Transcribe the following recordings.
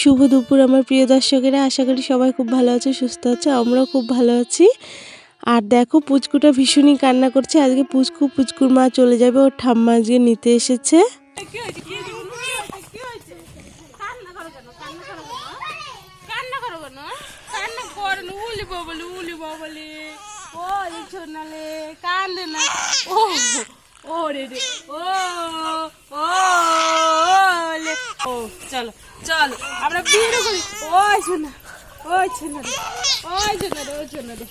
শুভ দুপুর আমার প্রিয় দর্শকেরা, আশা করি সবাই খুব ভালো আছে, সুস্থ আছে। আমরাও খুব ভালো আছি। আর দেখো পুচকুটা ভীষণই কান্না করছে। আজকে পুচকুর মা চলে যাবে, ওর ঠাম্মা আজকে নিতে এসেছে। চলো চলো আমরা বিয়ে করি। ওই শোনা ওই শোনা রে ওই শোনা রে ওই শোনা রে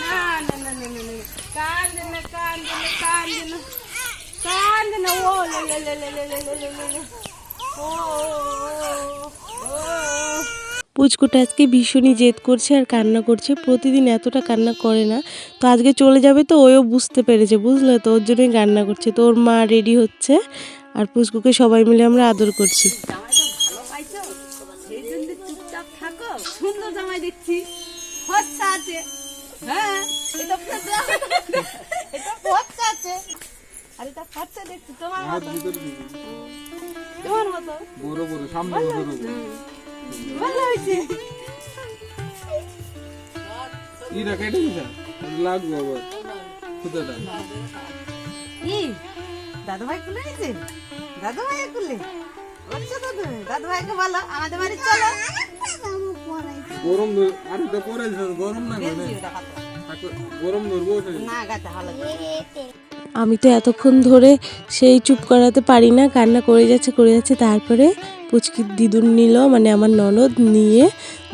না না না না না কান্দে না কান্দে না কান্দে না কান্দে না ও লে লে লে লে লে লে লে লে ও পুচকুটা আজকে ভীষণই জেদ করছে আর কান্না করছে। প্রতিদিন এতটা কান্না করে না, তো আজকে চলে যাবে তো ওও বুঝতে পেরেছে, বুঝলে তো, ওর জন্যই কান্না করছে। তো ওর মা রেডি হচ্ছে আর পুচকুকে সবাই মিলে আমরা আদর করছি। সুন্দর জামাই দেখছি, ফর্সা আছে। হ্যাঁ এটা এটা ফর্সা আছে, আর এটা ফর্সা দেখছি তোমার মতো, তোমার মতো বড় বড় সামনে বড় ভালো হয়েছে। ইরা কেটে দিছা লাগবে আবার খুদাটা। দাদু ভাই কুলে নিছে, দাদু ভাই কুলে। আচ্ছা দাদু ভাইকে বলো আমাদের বাড়ি চলো। গরম আর তো পরে গরম না গরম ধরবো না গাতে ভালো। আমি তো এতক্ষণ ধরে সেই চুপ করাতে পারি না, কান্না করে যাচ্ছে। তারপরে পুচকির দিদুন নিল, মানে আমার ননদ নিয়ে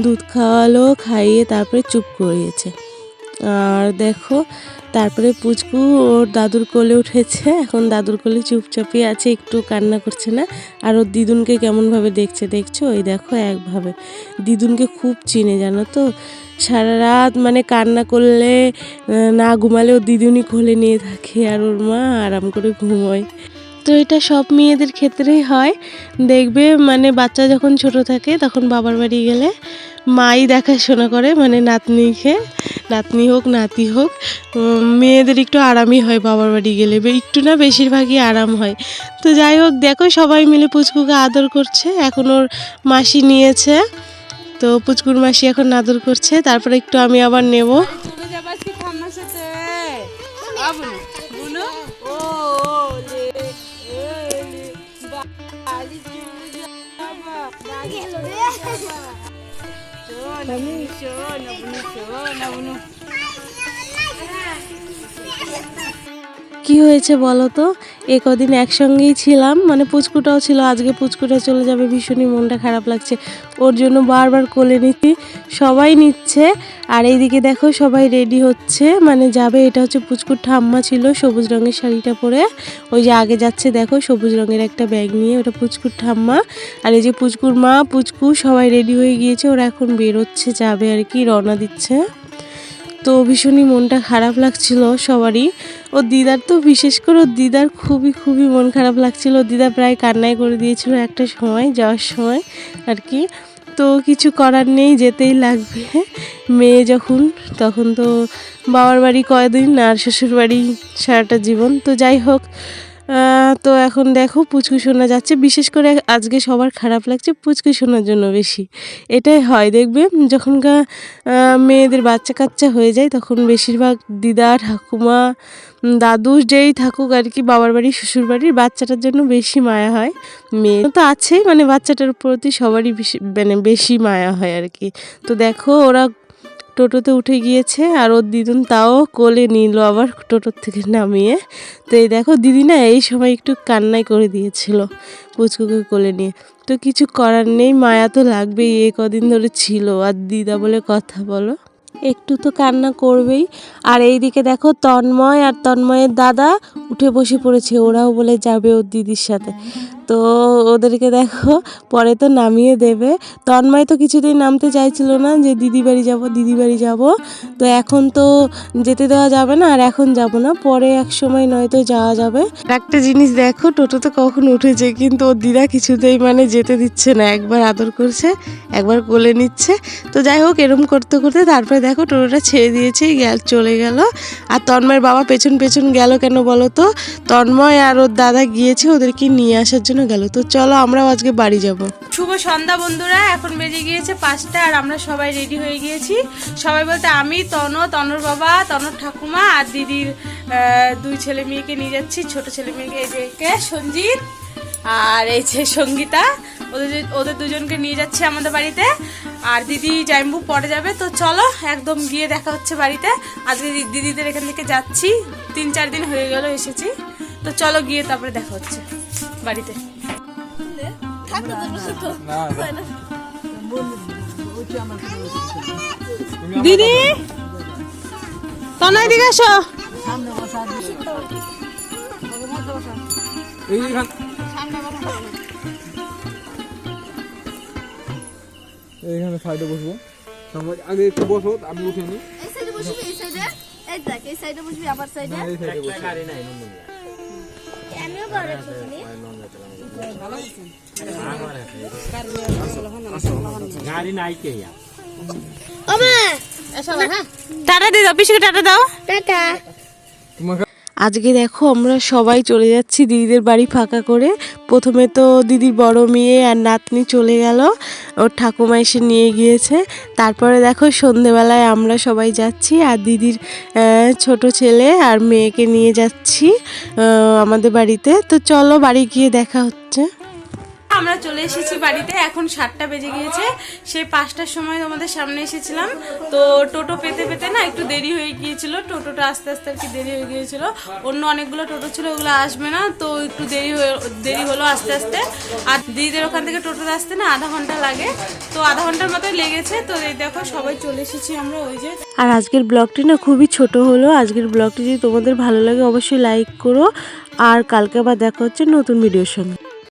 দুধ খাওয়ালো, খাইয়ে তারপরে চুপ করিয়েছে। আর দেখো তারপরে পুচকু ওর দাদুর কোলে উঠেছে, এখন দাদুর কোলে চুপচাপই আছে, একটু কান্না করছে না। আর ওর দিদুনকে কেমনভাবে দেখছো, ওই দেখো একভাবে। দিদুনকে খুব চিনে, জানো তো, সারা রাত মানে কান্না করলে না ঘুমালে ওর দিদুনই কোলে নিয়ে থাকে আর ওর মা আরাম করে ঘুমোয়। তো এটা সব মেয়েদের ক্ষেত্রেই হয়, দেখবে মানে বাচ্চা যখন ছোট থাকে তখন বাবার বাড়ি গেলে মাই দেখাশোনা করে, মানে নাতনিকে, নাতনি হোক নাতি হোক, মেয়েদের একটু আরামই হয় বাবার বাড়ি গেলে, একটু না বেশিরভাগই আরাম হয়। তো যাই হোক দেখো সবাই মিলে পুচকুকে আদর করছে। এখন ওর মাসি নিয়েছে, তো পুচকুর মাসি এখন আদর করছে। তারপরে একটু আমি আবার নেব। কি হয়েছে বলো তো, এ কদিন একসঙ্গেই ছিলাম, মানে পুচকুটাও ছিল, আজকে পুচকুটা চলে যাবে, ভীষণই মনটা খারাপ লাগছে। ওর জন্য বারবার কোলে নিচ্ছি, সবাই নিচ্ছে। আর এইদিকে দেখো সবাই রেডি হচ্ছে, মানে যাবে। এটা হচ্ছে পুচকুর ঠাম্মা ছিল সবুজ রঙের শাড়িটা পরে, ওই যে আগে যাচ্ছে দেখো সবুজ রঙের একটা ব্যাগ নিয়ে, ওটা পুচকুর ঠাম্মা। আর এই যে পুচকুর মা, পুচকু সবাই রেডি হয়ে গিয়েছে, ওরা এখন বেরোচ্ছে, যাবে আর কি, রওনা দিচ্ছে। তো ভীষণই মনটা খারাপ লাগছিল সবারই। ওর দিদার তো বিশেষ করে ওর দিদার খুবই মন খারাপ লাগছিল। দিদা প্রায় কান্নাই করে দিয়েছিল একটা সময়, যাওয়ার সময় আর কি। তো কিছু করার নেই, যেতেই লাগবে, মেয়ে যখন, তখন তো বাবার বাড়ি কয়দিন আর শ্বশুর বাড়ি সারাটা জীবন। তো যাই হোক, তো এখন দেখো পুচকু শোনা যাচ্ছে, বিশেষ করে আজকে সবার খারাপ লাগছে পুচকু শোনার জন্য বেশি। এটাই হয়, দেখবে যখনকার মেয়েদের বাচ্চা কাচ্চা হয়ে যায় তখন বেশিরভাগ দিদা, ঠাকুমা, দাদু যেই থাকুক আর কি, বাবার বাড়ি শ্বশুর বাড়ির বাচ্চাটার জন্য বেশি মায়া হয়। মেয়ে তো আছেই, মানে বাচ্চাটার প্রতি সবারই মানে বেশি মায়া হয় আর কি। তো দেখো ওরা টোটোতে উঠে গিয়েছে, আর ওর দিদুন তাও কোলে নিল আবার টোটোর থেকে নামিয়ে। তো এই দেখো দিদি না এই সময় একটু কান্নাই করে দিয়েছিল পুচকুকে কোলে নিয়ে। তো কিছু করার নেই, মায়া তো লাগবেই, এই কদিন ধরে ছিল, আর দিদা বলে কথা বলো, একটু তো কান্না করবেই। আর এইদিকে দেখো তন্ময় আর তন্ময়ের দাদা উঠে বসে পড়েছে, ওরাও বলে যাবে ওর দিদির সাথে। তো ওদেরকে দেখো পরে তো নামিয়ে দেবে। তন্ময় তো কিছুতেই নামতে চাইছিল না, যে দিদি বাড়ি যাব। তো এখন তো যেতে দেওয়া যাবে না, আর এখন যাব না, পরে এক সময় নয়তো যাওয়া যাবে। একটা জিনিস দেখো, টোটোতে কখন উঠেছে, কিন্তু ওর দিদা কিছুতেই মানে যেতে দিচ্ছে না, একবার আদর করছে, একবার কোলে নিচ্ছে। তো যাই হোক এরম করতে করতে তারপরে দেখো টোটোটা ছেড়ে দিয়েছে, চলে গেল। আর তন্ময়ের বাবা পেছন গেল কেন বলো তো, তন্ময় আর ওর দাদা গিয়েছে ওদেরকে নিয়ে আসার জন্য না গেল। তো চলো আমরাও আজকে বাড়ি যাব। শুভ সন্ধ্যা বন্ধুরা, এখন বেজে গিয়েছে 5টা আর আমরা সবাই রেডি হয়ে গিয়েছি। সবাই বলতে আমি, তনর বাবা, তনর ঠাকুমা আর দিদির 2 ছেলে মেয়েকে নিয়ে যাচ্ছি। ছোট ছেলে মেয়েকে, এই যে সঞ্জিত আর এই যে সঙ্গীতা, ওদের দুজনকে নিয়ে যাচ্ছি আমাদের বাড়িতে। আর দিদি জাইম্বু পরে যাবে। তো চলো একদম গিয়ে দেখা হচ্ছে বাড়িতে। আজকে দিদিদের এখান থেকে যাচ্ছি, 3-4 দিন হয়ে গেল এসেছি। তো চলো গিয়ে তারপরে দেখা হচ্ছে বাড়িতে। দিদি তনয় দিকে আসো। এইখানে সাইডে বসবো, আগে একটু বসো, আমি উঠে নি। এই সাইডে বসবি, এই সাইডে, এই দেখ, এই সাইডে বসবি, আবার সাইডে। এই সাইডে বসবো। আমিও ঘরে বসবি। গাড়ি নাই কে ওমা, টাটা দিয়ে দাও, পিসিকে টাটা দাও। টাটা। তোমাকে আজকে দেখো আমরা সবাই চলে যাচ্ছি দিদিদের বাড়ি ফাঁকা করে। প্রথমে তো দিদির বড় মেয়ে আর নাতনি চলে গেল, ওর ঠাকুমা এসে নিয়ে গিয়েছে। তারপরে দেখো সন্ধেবেলায় আমরা সবাই যাচ্ছি আর দিদির ছোট ছেলে আর মেয়েকে নিয়ে যাচ্ছি আমাদের বাড়িতে। তো চলো বাড়ি গিয়ে দেখা হচ্ছে। আমরা চলে এসেছি বাড়িতে, এখন 7টা বেজে গিয়েছে। সেই 5টার সময় তোমাদের সামনে এসেছিলাম। তো টোটো পেতে পেতে না একটু দেরি হয়ে গিয়েছিল, টোটোটা আস্তে আস্তে আর কি দেরি হয়ে গিয়েছিল। অন্য অনেকগুলো টোটো ছিল, ওগুলো আসবে না, তো একটু দেরি হলো আস্তে আস্তে। আর দিদিদের ওখান থেকে টোটোতে আসতে না আধা ঘন্টা লাগে, তো আধা ঘন্টার মতোই লেগেছে। তো এই দেখো সবাই চলে এসেছি আমরা, ওই যে। আর আজকের ব্লগটি না খুবই ছোট হলো। আজকের ব্লগটি যদি তোমাদের ভালো লাগে অবশ্যই লাইক করো। আর কালকে আবার দেখা হচ্ছে নতুন ভিডিওর সঙ্গে।